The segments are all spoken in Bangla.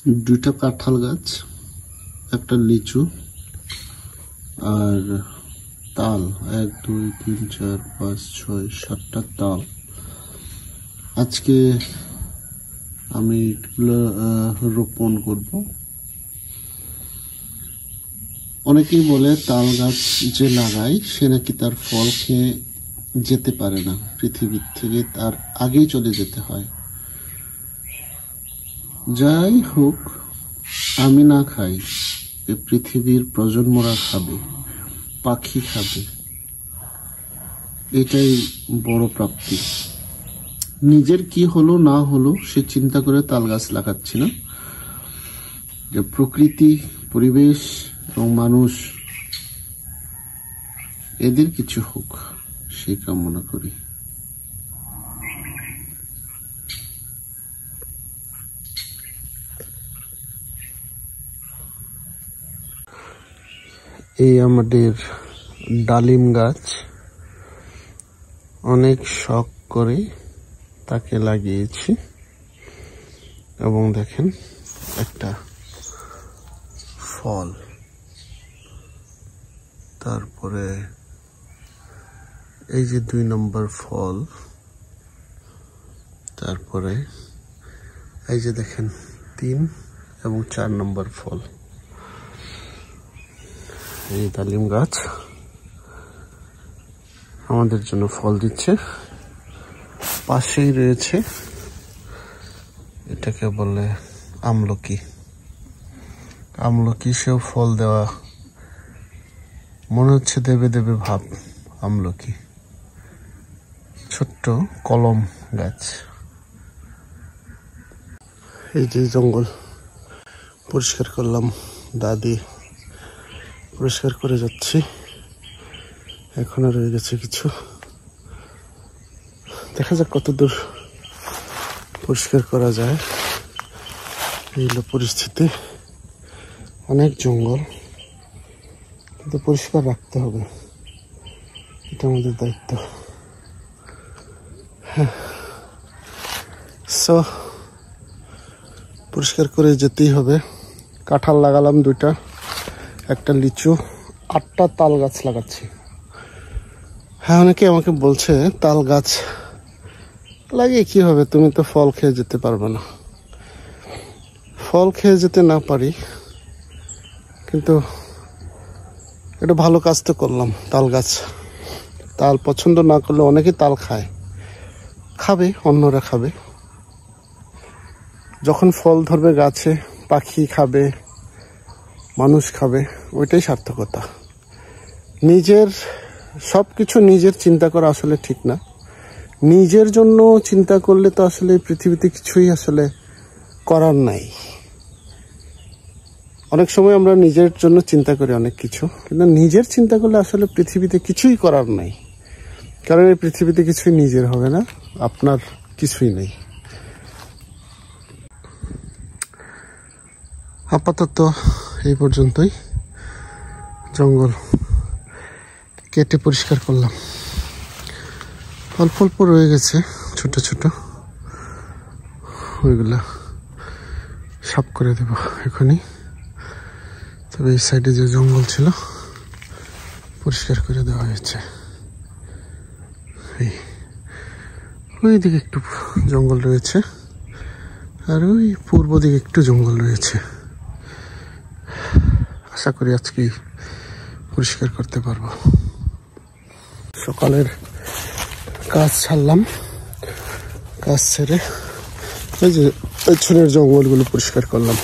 দুইটা কাঁঠাল গাছ, একটা লিচু আর তাল 1 2 3 4 5 6 7টা তাল। আজকে আমি এগুলো রোপণ করব। অনেকেই বলে তাল গাছ যে লাগায় সে নাকি তার ফল খেয়ে যেতে পারে না, পৃথিবীর থেকে তার আগেই চলে যেতে হয়। যাই হোক, আমি না খাই, এ পৃথিবীর প্রজন্মরা খাবে, পাখি খাবে, এটাই বড় প্রাপ্তি। নিজের কি হলো না হলো সে চিন্তা করে তাল গাছ লাগাচ্ছি না, যে প্রকৃতি, পরিবেশ এবং মানুষ এদের কিছু হোক সেই কামনা করি। এই আমাদের ডালিম গাছ, অনেক শখ করে তাকে লাগিয়েছি এবং দেখেন একটা ফল, তারপরে এই যে 2 নম্বর ফল, তারপরে এই যে দেখেন 3 এবং 4 নম্বর ফল। এই ডালিম গাছ আমাদের জন্য ফল দিচ্ছে। পাশেই রয়েছে, এটাকে বলে আমলকি। আমলকি সেও ফল দেওয়া, মনে হচ্ছে দেবে দেবে ভাব। আমলকি ছোট্ট কলম গাছ। এই যে জঙ্গল পরিষ্কার করলাম, দাদি পরিষ্কার করে যাচ্ছি, এখনো রয়ে গেছে কিছু, দেখা যাক কতদূর পরিষ্কার করা যায়। এই হলো পরিস্থিতি, অনেক জঙ্গল, কিন্তু পরিষ্কার রাখতে হবে, এটা আমাদের দায়িত্ব। সো পরিষ্কার করে যেতেই হবে। কাঁঠাল লাগালাম 2টা, একটা লিচু, 8টা তাল গাছ লাগাচ্ছি। হ্যাঁ, অনেকে আমাকে বলছে তাল গাছ লাগিয়ে কি হবে, তুমি তো ফল খেয়ে যেতে পারবে না। ফল খেয়ে যেতে না পারি, কিন্তু এটা ভালো কাজ তো করলাম। তাল গাছ, তাল পছন্দ না করলে অনেকে তাল খায়, খাবে, অন্যরা খাবে। যখন ফল ধরবে গাছে, পাখি খাবে, মানুষ খাবে, ওইটাই সার্থকতা। নিজের সবকিছু নিজের চিন্তা করা আসলে ঠিক না। নিজের জন্য চিন্তা করলে তো আসলে পৃথিবীতে কিছুই আসলে করার নাই। অনেক সময় আমরা নিজের জন্য চিন্তা করি অনেক কিছু, কিন্তু নিজের চিন্তা করলে আসলে পৃথিবীতে কিছুই করার নাই। কারণ এই পৃথিবীতে কিছুই নিজের হবে না, আপনার কিছুই নেই। আপাতত এই পর্যন্তই। জঙ্গল কেটে পরিষ্কার করলাম, অল্প অল্প রয়ে গেছে ছোট ছোট, ওইগুলা সাফ করে দেব এখনই। তবে এই সাইডে যে জঙ্গল ছিল পরিষ্কার করে দেওয়া হয়েছে। ওই দিকে একটু জঙ্গল রয়েছে, আর ওই পূর্ব দিকে একটু জঙ্গল রয়েছে। আশা করি আজকেই পরিষ্কার করতে পারবো। সকালের কাজ ছাড়লাম, কাজ ছেড়ে এই যে পেছনের জঙ্গলগুলো পরিষ্কার করলাম।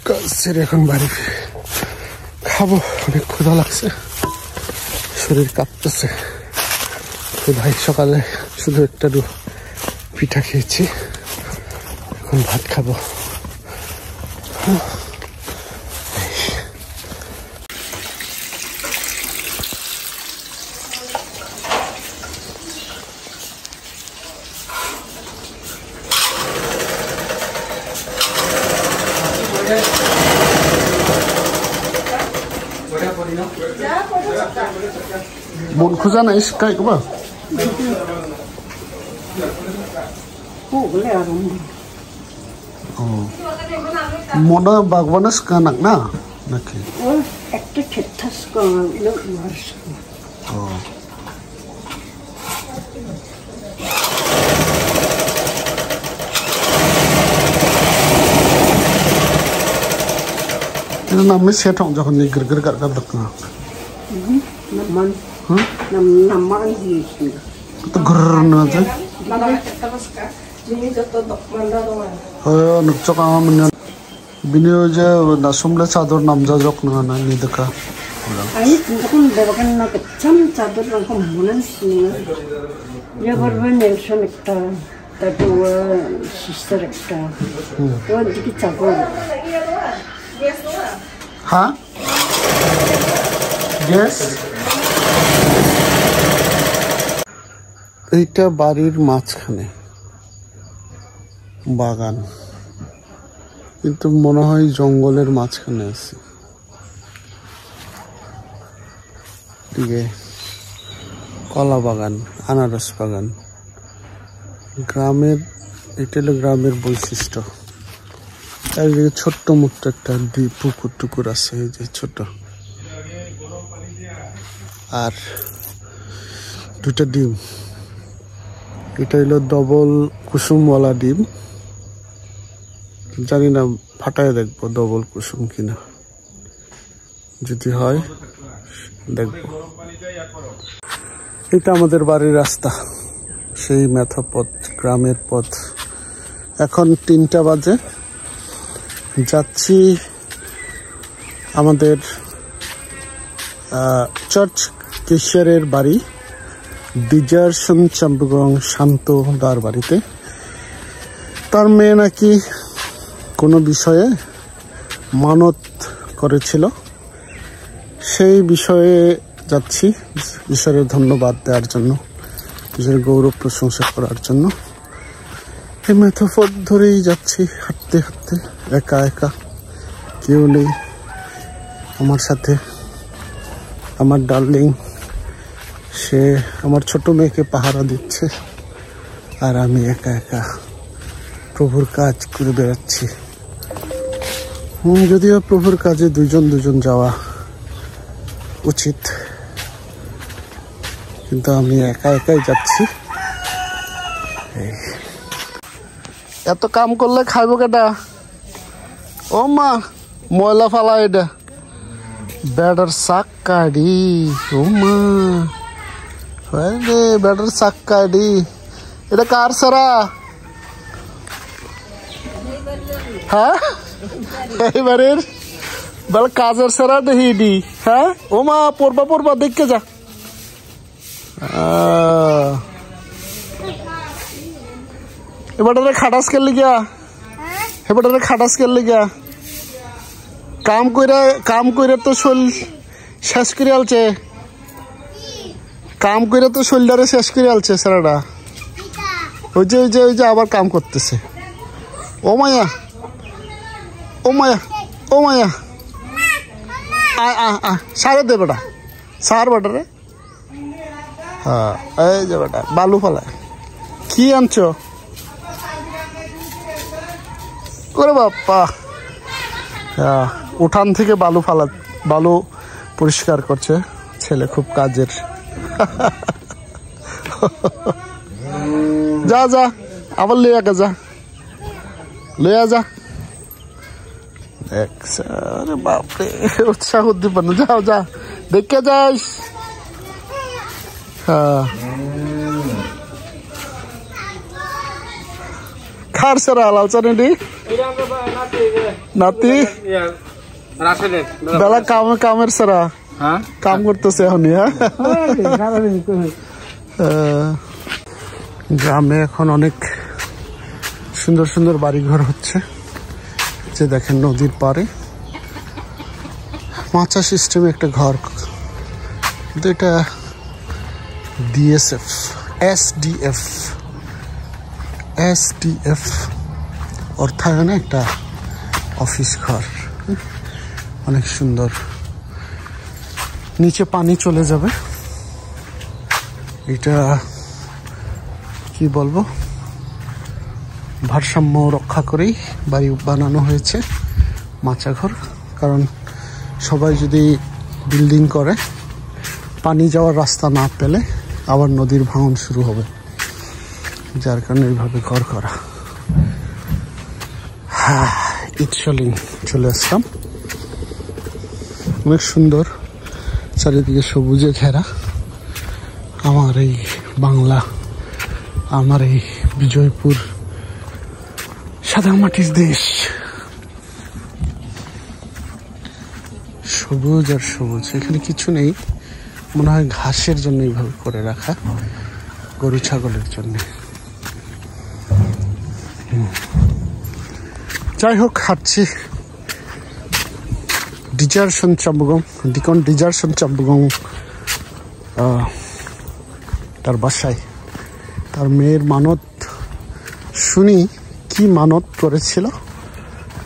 কাজ ছেড়ে এখন বাড়ি খাবো, অনেক ক্ষুধা লাগছে, শরীর কাঁপতেছে। ভাই সকালে শুধু একটা পিঠা খেয়েছি, এখন ভাত খাবো। Bún khô na is kai ko ba? Pu le aro. Oh. Mona bagwanas kanak na. Naki. Ekta chetas ko lo mars. Oh. Ini namanya setong jangan nih ger-ger gat-gat na. Naman. Naman sih. Itu ger na aja. Nukcok ama menyan. Bini aja nasumle cador namja jok na ni deka. Ay, kung bebakan na kecam cador lang kemunan sih. Dia berben Nelson ekta, tapi sister ekta. Tuh dikit cador. Hah? Yes. এইটা বাড়ির মাঝখানে বাগান, কিন্তু মনে হয় জঙ্গলের মাঝখানে আছে। দিকে কলা বাগান, আনারস বাগান, গ্রামের, এটা হলো গ্রামের বৈশিষ্ট্য। চারিদিকে ছোট্ট মোট্ট একটা দ্বীপ, পুকুর টুকুর আছে, এই যে ছোট, আর দুটা ডিম। এটা হলো ডবল কুসুমওয়ালা ডিম, জানি না, ফাটায় দেখবো ডবল কুসুম কিনা, যদি হয় দেখবো। এটা আমাদের বাড়ির রাস্তা, সেই মেথা পথ, গ্রামের পথ। এখন 3টা বাজে, যাচ্ছি আমাদের চার্চ কেশিয়ারের বাড়ি, ডিজার্সন চাম্পগং শান্ত দার বাড়িতে। তার মেয়ে নাকি কোনো বিষয়ে মানত করেছিল, সেই বিষয়ে যাচ্ছি ঈশ্বরের ধন্যবাদ দেওয়ার জন্য, ঈশ্বরের গৌরব প্রশংসা করার জন্য। এই মেথোপথ ধরেই যাচ্ছি, হাঁটতে হাঁটতে, একা একা, কেউ নেই আমার সাথে। আমার ডার্লিং, সে আমার ছোট মেয়েকে পাহারা দিচ্ছে, আর আমি একা একা প্রভুর কাজ করে বেড়াচ্ছি। যদিও প্রভুর কাজে দুজন যাওয়া উচিত, কিন্তু আমি একা একাই যাচ্ছি। এত কাম করলে খাইব কেটা? ও মা, ময়লা ফালা এটা, বেড়ার শাক কাটি। ও মা, বেড়ার শাক কাটি, এটা কার সারা? হ্যাঁ, এইবারের বেলা কাজের সারা দেখি। হ্যাঁ, ও মা, পড়বা দেখে যা। এবারে খাটাস করলি গিয়া, এবারে খাটাস করলি গিয়া, কাম কইরা তো শরীর শেষ করে আলছে, কাম কইরা তো শরীরটারে শেষ করে আলছে সারাটা। ওই যে আবার কাম করতেছে। ও মায়া, ও মায়া, ও মায়া, সারে দে বেটা, সার বেটা রে। হ্যাঁ, এই যে বেটা বালু ফালায়। কি আনছো? ওরে বাপ্পা, হ্যাঁ, উঠান থেকে বালু পরিষ্কার করছে ছেলে, খুব কাজের। যা যা, আবার লইয়া যা। আরে বাপরে, উৎসাহ উদ্দীপনা, যাও যা, দেখে যাস। হ্যাঁ, খার সারা আলাউচা নেডি নাতি বেলা কামের সারা কাম করতেছে এখনই। হ্যাঁ, গ্রামে এখন অনেক সুন্দর সুন্দর বাড়িঘর হচ্ছে, যে দেখেন নদীর পাড়ে মাচা সিস্টেমে একটা ঘর, কিন্তু এটা ডিএসএফ, এসডিএফ অর্থায়নে একটা অফিস ঘর, অনেক সুন্দর। নিচে পানি চলে যাবে, এটা কি বলবো, ভারসাম্য রক্ষা করেই বাড়ি বানানো হয়েছে। মাচা ঘর, কারণ সবাই যদি বিল্ডিং করে পানি যাওয়ার রাস্তা না পেলে আবার নদীর ভাঙন শুরু হবে, যার কারণে এইভাবে ঘর করা। হ্যাঁ, ইটশলিং চলে আসলাম। অনেক সুন্দর, চারিদিকে সবুজে ঘেরা আমার এই বাংলা, আমার এই বিজয়পুর সাদা মাটির দেশ। সবুজ আর সবুজ, এখানে কিছু নেই, মনে হয় ঘাসের জন্য এইভাবে করে রাখা, গরু ছাগলের জন্য। যাই হোক, হাঁটছি ডিজারশন চাম্বুগং, ডিকন ডিজারশন চাম্বুগং তার বাসায়। তার মেয়ের মানত শুনি, কি মানত করেছিল,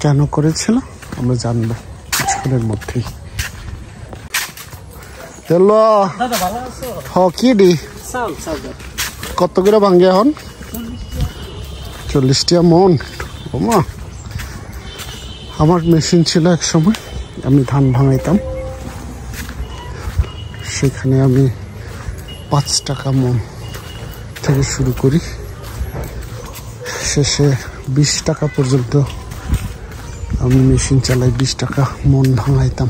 কেন করেছিল আমরা জানবো কিছুক্ষণের মধ্যেই। কি ডি কত করে ভাঙ্গে এখন? 40 টাকা মন। ওমা, আমার মেশিন ছিল এক সময়, আমি ধান ভাঙাইতাম, সেখানে আমি 5 টাকা মন থেকে শুরু করি, শেষে 20 টাকা পর্যন্ত আমি মেশিন চালাই, 20 টাকা মন ভাঙাইতাম।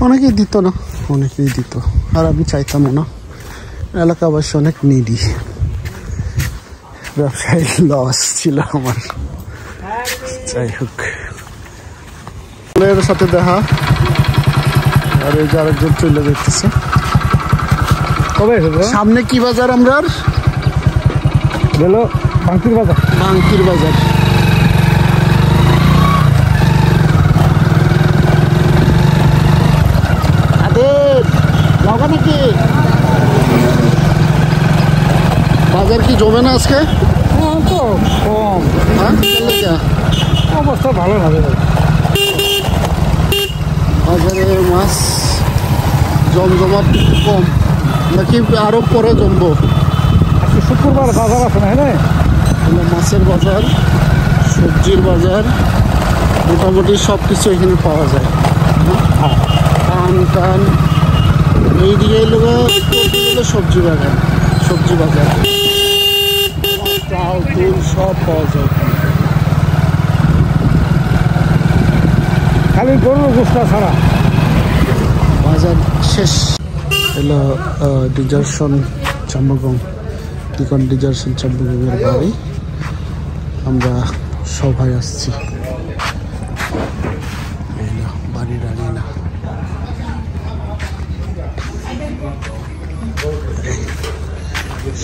অনেকেই দিত না, অনেকেই দিত, আর আমি চাইতামও না। এলাকাবাসী অনেক নিডি, ব্যবসায়ী লস ছিল আমার। যাই হোক, এর সাথে দেখা, আর এই যে আরেকজন চলে দেখতেছে। সামনে কি বাজার? আমরা বাংকির বাজার। বাংকির বাজার। নাকি বাজার কি জমে না আজকে? তো কম, অবস্থা ভালো না বাজারে, মাছ জমজমাট কম নাকি আরো পরে জমবো? শুক্রবার বাজার আছে না, মাছের বাজার, সবজির বাজার, মোটামুটি সব কিছু এখানে পাওয়া যায়। পান টান এইদিকে এলো সবজি বাজার, সবজি বাজার, চাল তুল সব পাওয়া যায়। খালি গরুর গোস্ত ছাড়া বাজার শেষ। এলো ডিজারশন চাম্বুগং, ডিকন ডিজারশন চাম্বুগংয়ের বাড়ি। আমরা সবাই আসছি, বাড়ির আরিনা।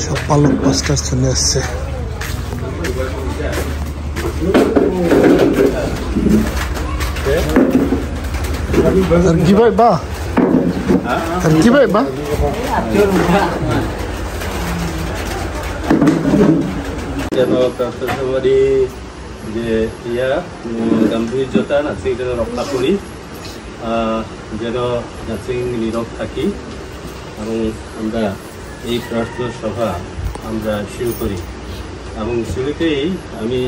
সব পালক পাস্টার চলে আসছে। আর কি ভাই বা, আর কি ভাই বা, যে ইয়া গাম্ভীর্যতা নাচিং যেন রক্ষা করি, যেন নাচিং নীরব থাকি, এবং আমরা এই প্রার্থনা সভা আমরা শুরু করি। এবং শুরুতেই আমি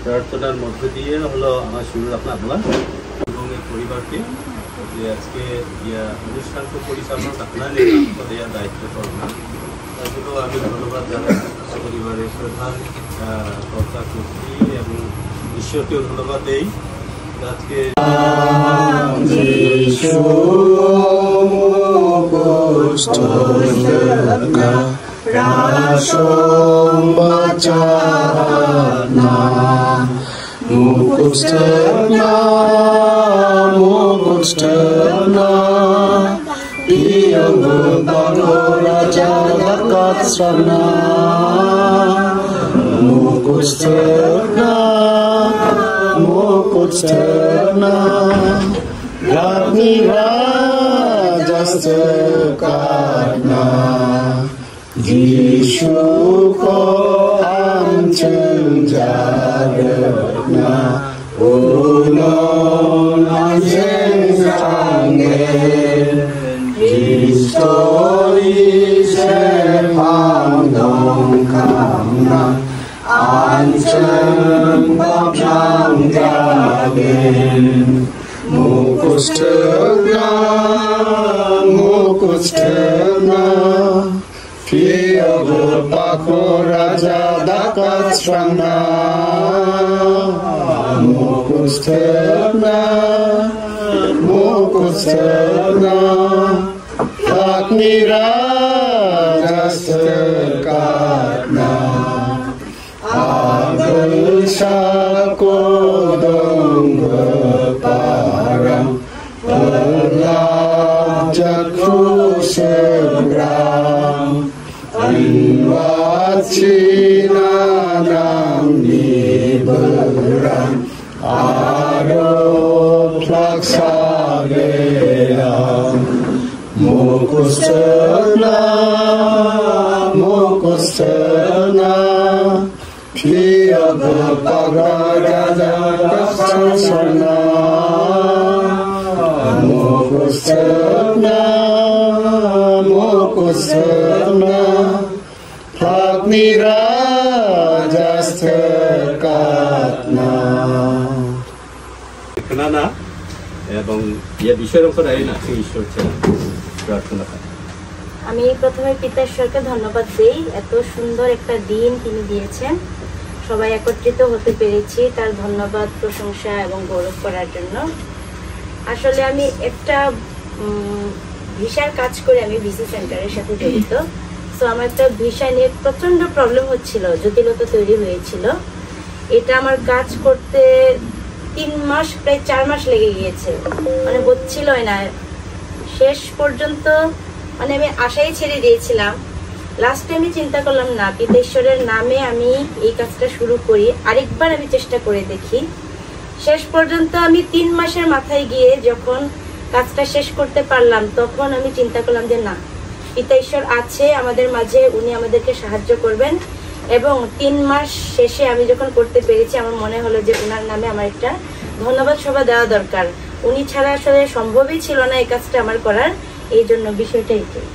প্রার্থনার মধ্য দিয়ে হলো আমার শুরু রাখলাম আপনার এবং এই পরিবারকে, যে আজকে অনুষ্ঠানকে পরিচালনা আপনার দেওয়ার দায়িত্ব করলাম, তারপরেও আমি ধন্যবাদ জানাই পরিবারের প্রধান কর্তা কর্ত্রী এবং ঈশ্বরকেও ধন্যবাদ দেই। আজকে Yeshu ko amcheng jarna unon anjeng sangen Histori se pandong kamna ancheng papjang jarna Mukustana, Mukustana, Pia Gopako Raja Dakatsrana, Mukustana, Mukustana, Lakmira Jastakatna, Agusha Kodonga Param, Jakrushebram, Anvachinanam Niburam, Aroplakshageram, Mukustana, Mukustana, Pia Gopagaraja Kasana, Mukustana, Mukustana, Plagnira Jastakatna. Kenana, এবং ইয়ে বিষয়ের উপরে নাচিং ঈশ্বর ছিলেন প্রার্থনা করেন। আমি প্রথমে পিতা ঈশ্বরকে ধন্যবাদ দেই, এত সুন্দর একটা দিন তিনি দিয়েছেন, সবাই একত্রিত হতে পেরেছি, তার ধন্যবাদ, প্রশংসা এবং গৌরব করার জন্য। আসলে আমি একটা ভিসার কাজ করে, আমি ভিসি সেন্টারের সাথে জড়িত। সো আমার একটা ভিসা নিয়ে প্রচণ্ড প্রবলেম হচ্ছিল, জটিলতা তৈরি হয়েছিল। এটা আমার কাজ করতে 3 মাস, প্রায় 4 মাস লেগে গিয়েছে, মানে হচ্ছিলই না। শেষ পর্যন্ত মানে আমি আশাই ছেড়ে দিয়েছিলাম। লাস্টে আমি চিন্তা করলাম না, পিতা ঈশ্বরের নামে আমি এই কাজটা শুরু করি, আরেকবার আমি চেষ্টা করে দেখি। শেষ পর্যন্ত আমি 3 মাসের মাথায় গিয়ে যখন কাজটা শেষ করতে পারলাম, তখন আমি চিন্তা করলাম যে না, পিতা ঈশ্বর আছে আমাদের মাঝে, উনি আমাদেরকে সাহায্য করবেন। এবং 3 মাস শেষে আমি যখন করতে পেরেছি, আমার মনে হলো যে ওনার নামে আমার একটা ধন্যবাদ সভা দেওয়া দরকার। উনি ছাড়া আসলে সম্ভবই ছিল না এই কাজটা আমার করার, এই জন্য বিষয়টা এটাই।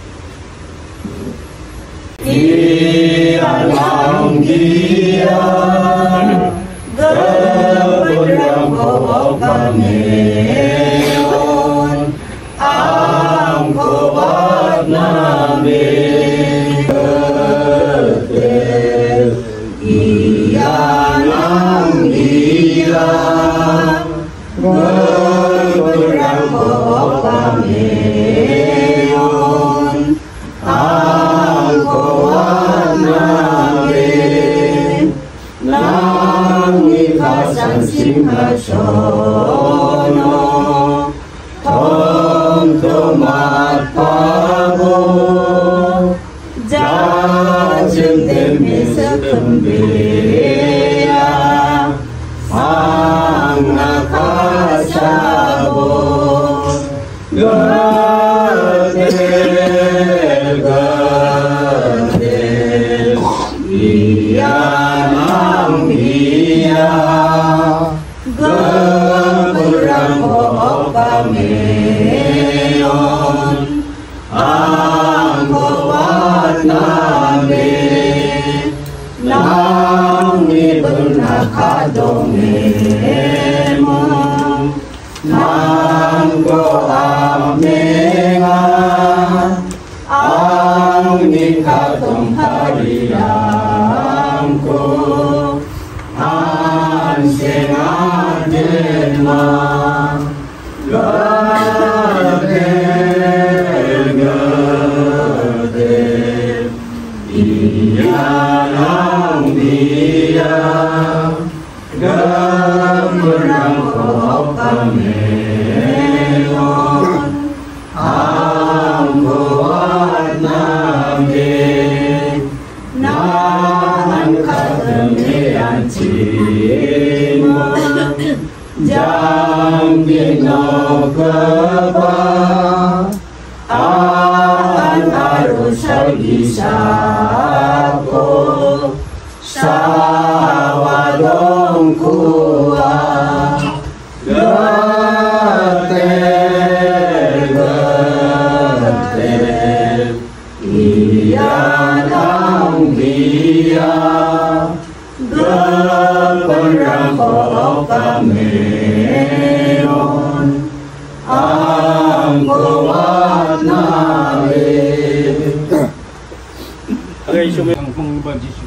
Amen.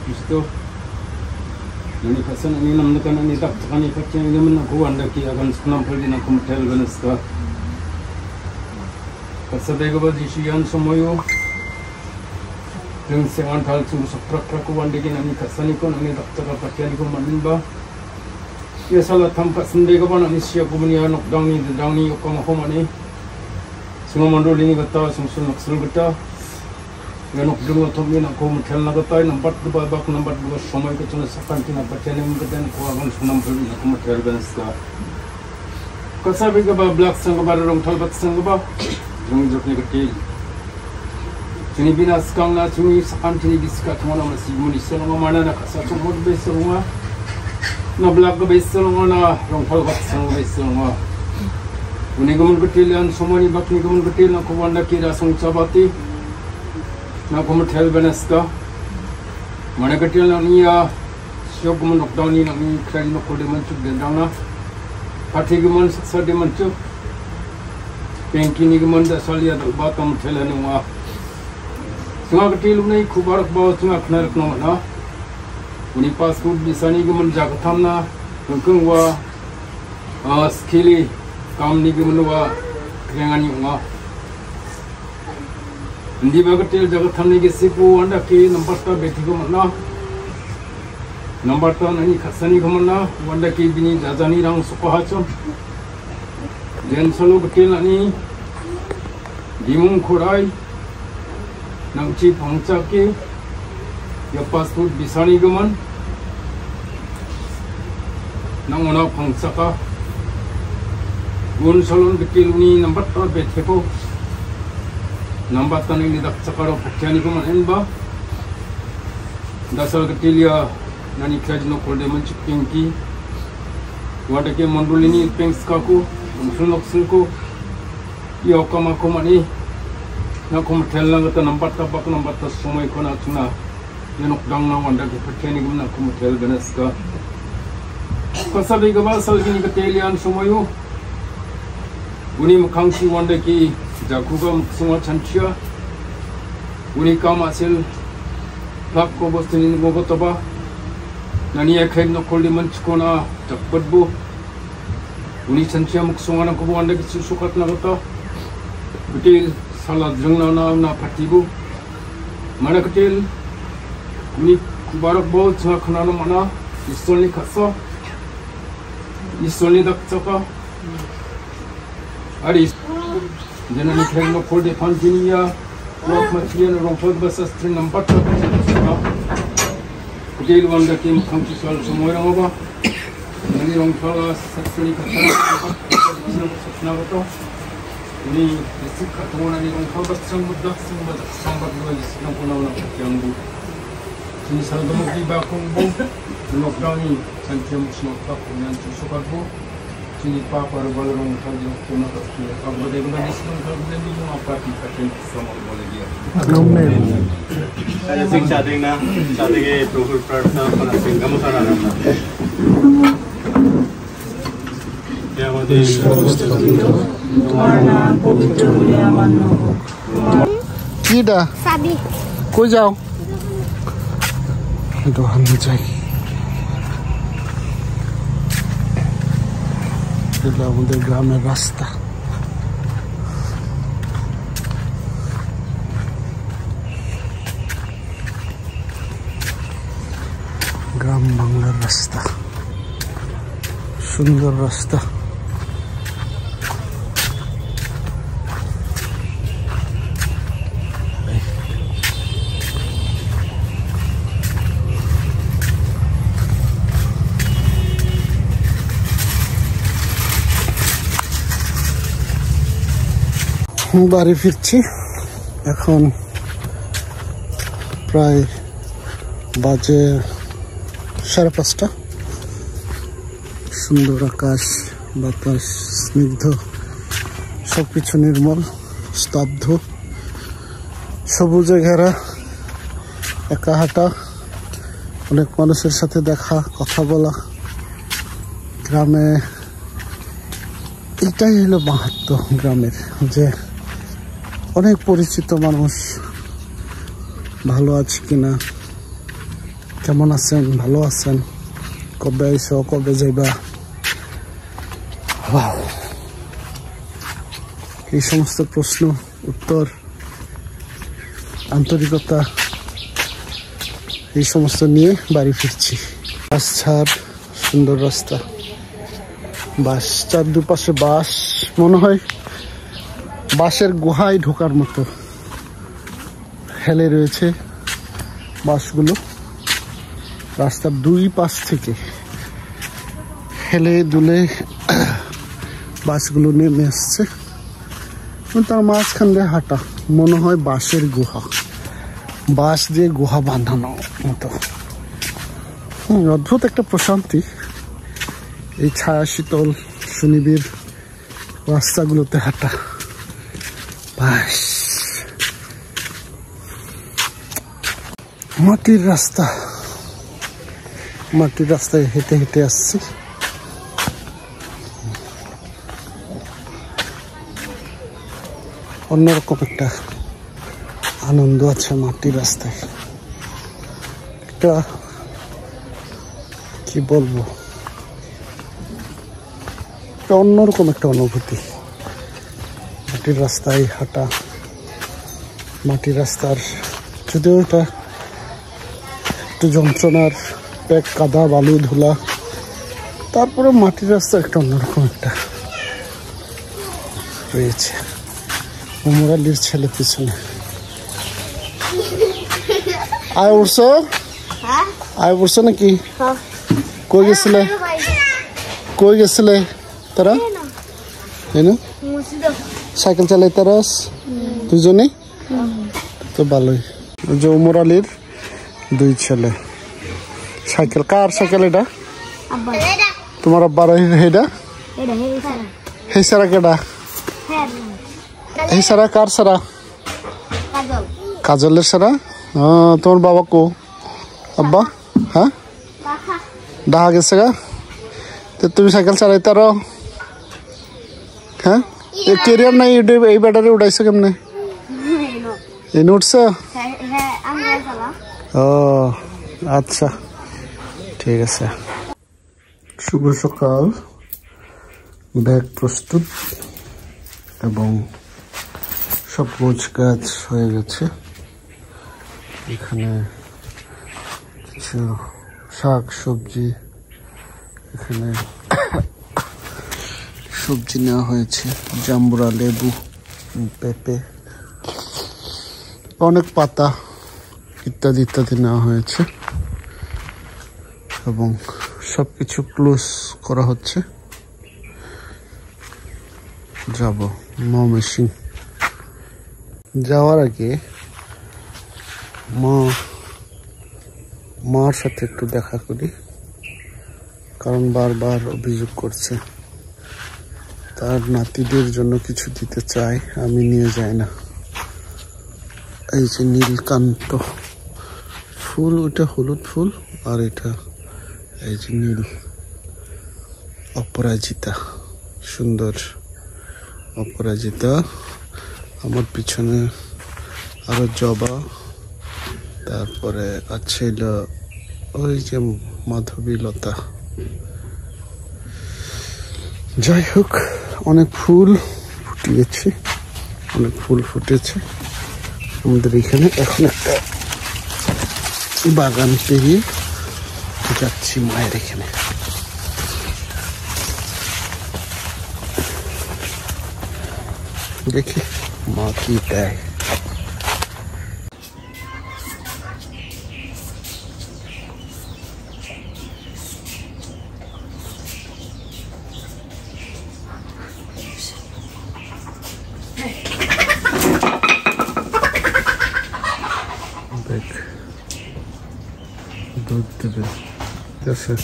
Kristo. Nani kasan ani namnakan ani taktakani kacang zaman aku anda ki akan senam pergi nak kumtel beneska. Kasabai gaba disian semuayo. Yang sewan tal sungguh seprak aku anda ki nani kasani kon ani taktaka pakian ko manimba. Ya salah tampak sendiri gaba nani siap kumania nok dang ni okam ako mani. Semua mandul ini kata sungsul nak seru kata. Ganok dungo tomi nak ko mutel na kata nambat dua bak nambat dua somai ko cuna sakan tina pakian yang kata ko akan senam pergi nak kumtel beneska. Kasabai gaba black sang gaba rong tal bat sang gaba. Jung jokni kecil. Cini bina sekarang na cuni sakan cini biska cuma nama si muni selonga mana nak kasar cuma beselonga. Na belak beselonga na rongkal bat selonga beselonga. Uni gamun kecil yang semua ni bak ni gamun kecil na kuwanda kira song cabati. Na kumu tel beneska. Mana kecil na ni ya siok gamun lockdown ni na ni kali nak kode mancuk dendang na. Pati gamun saksa de mancuk. Pengki ni gamun dah salia dah batam tel ni wa. Sungai kecil ni kubarak bawa sungai kenarik nama na. Uni passport bisa ni gamun jaga tham na. Kengkeng wa skili kam ni gamun wa kerengan ni wa. Hindi ba kecil jaga tham ni gisipu anda ki nampak ta beti gamun na. Nampak ta nani kasani gamun na. Anda ki bini jajani rang sukahacon. Jen solo kecil ni dimung kurai. Nang ci pangca ke ya passport bisa ni gaman nang ona pangca ka gun salon kecil ni nampak ta betepo nampak ta ni dak cakaro pakani gaman enba dasal kecil ya nani kajno kolde mancik pinki wada ke mondulini pengs kaku sunok sunko ya kama komani na kum tel lang kata nampak tabak nampak tas semua ikon atuna yenok dang na wanda ke percaya gum na kum tel beneska kasabi gaba sal gini ketelian semua yo uni mukangsi wanda ki jakuga semua chantia uni kam asil lak ko bostini mogo toba nani ekhen no koldi manchkona jakpatbu uni chantia muksunga na ko wanda ki susukat na kata betul salah jengna na partibu mana kecil ni kubarak bawa cuma kenana mana istol ni kasa istol ni dak caka ada jena ni kering no kol depan jini ya buat macam ni rompot bahasa string nampak tak kecil wanda kim kangsi soal semua orang apa ni rompot string kata nak apa ini disik atau ni orang kau bersang mudah sambat dua disik pun orang yang bu. Ini sahaja mungkin bakung bu lockdown ni sanjam semua tak punya cusukat bu. Ini papa baru orang kau yang punya tak punya. Kalau boleh kita disik kalau boleh ni apa kita kan sama boleh dia. Saya sing chatting na chatting ke profil persa pada sing kamu sana na. Ya mudi. কিডা সাবি কই যাও দোকানে যাই এটা আমাদের গ্রামের রাস্তা গ্রাম বাংলার রাস্তা সুন্দর রাস্তা বাড়ি ফিরছি এখন প্রায় বাজে 5:30 সুন্দর আকাশ বাতাস স্নিগ্ধ সবকিছু নির্মল স্তব্ধ সবুজে ঘেরা একা হাঁটা অনেক মানুষের সাথে দেখা কথা বলা গ্রামে এটাই হলো মাহাত্ম্য গ্রামের যে অনেক পরিচিত মানুষ ভালো আছে কিনা কেমন আছেন? ভালো আছেন? কবে আইছো, কবে যাইবা? এই সমস্ত প্রশ্ন উত্তর, আন্তরিকতা, এই সমস্ত নিয়ে বাড়ি ফিরছি। বাস ছাড়, সুন্দর রাস্তা, বাস চার দুপাশে বাস, মনে হয় বাসের গুহায় ঢোকার মতো হেলে রয়েছে বাসগুলো। রাস্তার দুই পাশ থেকে হেলে দুলে বাসগুলো নেমে আসছে। তার মাঝখান দিয়ে হাঁটা, মনে হয় বাঁশের গুহা, বাঁশ দিয়ে গুহা বাঁধানো মতো। অদ্ভুত একটা প্রশান্তি এই ছায়া শীতল সুনিবিড় রাস্তাগুলোতে হাঁটা। বাস মাটির রাস্তা, মাটির রাস্তায় হেঁটে হেঁটে আসছি। অন্যরকম একটা আনন্দ আছে মাটির রাস্তায়। একটা কি বলবো, একটা অন্যরকম একটা অনুভূতি মাটির রাস্তায় হাঁটা। মাটির রাস্তার যদিও এটা একটু যন্ত্রণার, প্যাক কাদা বালু ধুলা, তারপরে মাটির রাস্তা একটা অন্যরকম একটা রয়েছে। উমরালির ছেলে পিছনে। আয় উঠছো? আয় উঠছো নাকি? কই গেছিলে? কই গেছিলে তারা? সাইকেল চালাই তারা দুজনেই তো ভালোই। ওই যে উমরালির দুই ছেলে। সাইকেল কার সাইকেল এটা? তোমার আব্বার হেডা? হে সারা কেডা? এই সারা কার সারা? কাজলের সারা। তোমার বাবা কো? আব্বা? হ্যাঁ, ডাহা গেছে গা। তো তুমি সাইকেল চালাইতে আরো? হ্যাঁ, কেরিয়ার নাই এই ব্যাটারি উঠাইছো কেমনে? এই উঠছো? ও আচ্ছা, ঠিক আছে। শুভ সকাল। ব্যাগ প্রস্তুত এবং সব গোছ গাছ হয়ে গেছে। এখানে কিছু শাক সবজি, এখানে সবজি নেওয়া হয়েছে, জাম্বুরা, লেবু, পেঁপে, অনেক পাতা ইত্যাদি ইত্যাদি নেওয়া হয়েছে এবং সব কিছু ক্লোজ করা হচ্ছে। যাব ময়মনসিংহ। যাওয়ার আগে মার সাথে একটু দেখা করি, কারণ বারবার অভিযোগ করছে তার নাতিদের জন্য কিছু দিতে চায়, আমি নিয়ে যাই না। এই যে নীলকান্ত ফুল, ওইটা হলুদ ফুল, আর এটা এই যে নীল অপরাজিতা, সুন্দর অপরাজিতা। আমার পিছনে আরো জবা, তারপরে আছে ওই যে মাধবীলতা। যাই হোক, অনেক ফুল ফুটিয়েছে, অনেক ফুল ফুটেছে আমাদের এখানে। এখন একটা বাগান পেরিয়ে যাচ্ছি মায়ের এখানে। দেখি মা কি দেয়। দুধ দেবে, আছে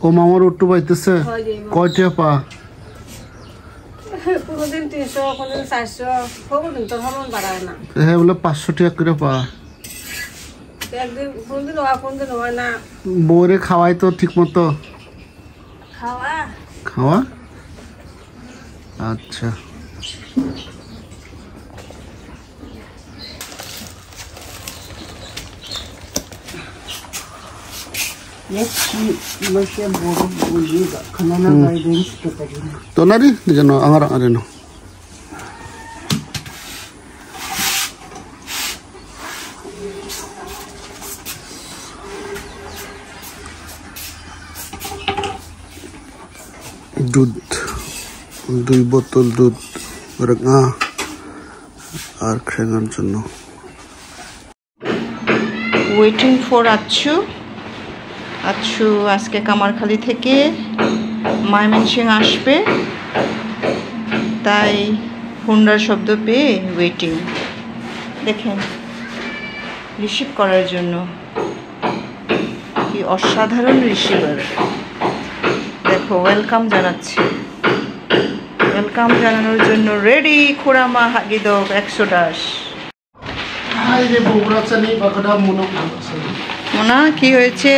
ও মামার উট্টু পাইতেছে। কয়টা পা? কোনদিন 300, কোনদিন 400, কোনদিন তো হরমোন বাড়ায় না। হ্যাঁ বলে 500 টাকা করে পা। বউরে খাওয়াই তো ঠিক মতো খাওয়া খাওয়া আচ্ছা তোনারি যেন আমার আরেনো দুধ 2 বোতল দুধ রাঙা আর খেলার জন্য ওয়েটিং ফর আচ্ছু আজকে কামারখালী থেকে ময়মনসিংহ আসবে, তাই হুন্ডার শব্দ পেয়ে ওয়েটিং। দেখেন রিসিভ করার জন্য কি অসাধারণ রিসিভার। দেখো ওয়েলকাম জানাচ্ছে, ওয়েলকাম জানানোর জন্য রেডি। খুড়ামা হাগিদক 110। হাই রে বগুড়া চানি বাগড়া মনো মোনা কি হয়েছে?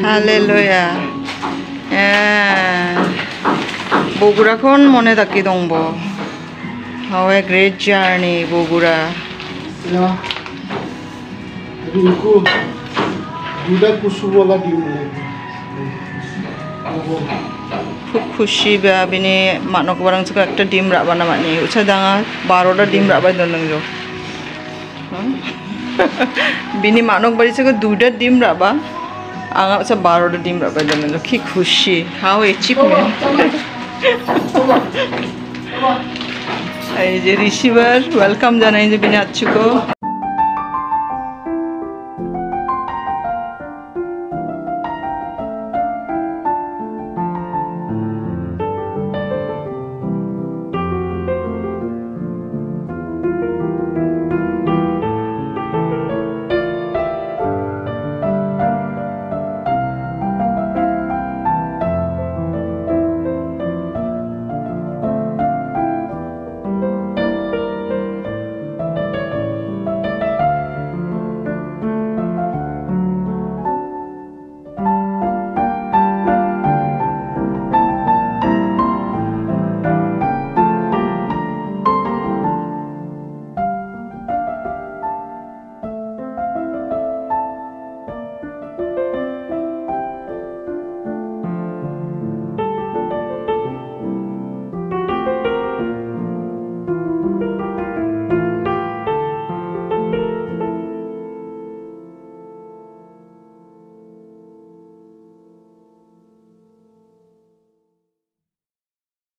হালেলুয়া। বগুড়া খন মনে থাকি দংব। How a great journey Bogura. Rinku দুটা কুসুবলা ডিম খুব খুশি বিনি মানক barang suka একটা ডিম রাবানা মানে উছা দাঙা 12টা ডিম রাবাই দনলো বিনি মানক বাড়ি থেকে 2টা ডিম রাবা আগা উছা 12টা ডিম রাবাই দনলো কি খুশি। How achievement. এই যে রিসিভার ওয়েলকাম জানাই যে বিনি আচ্ছুকো।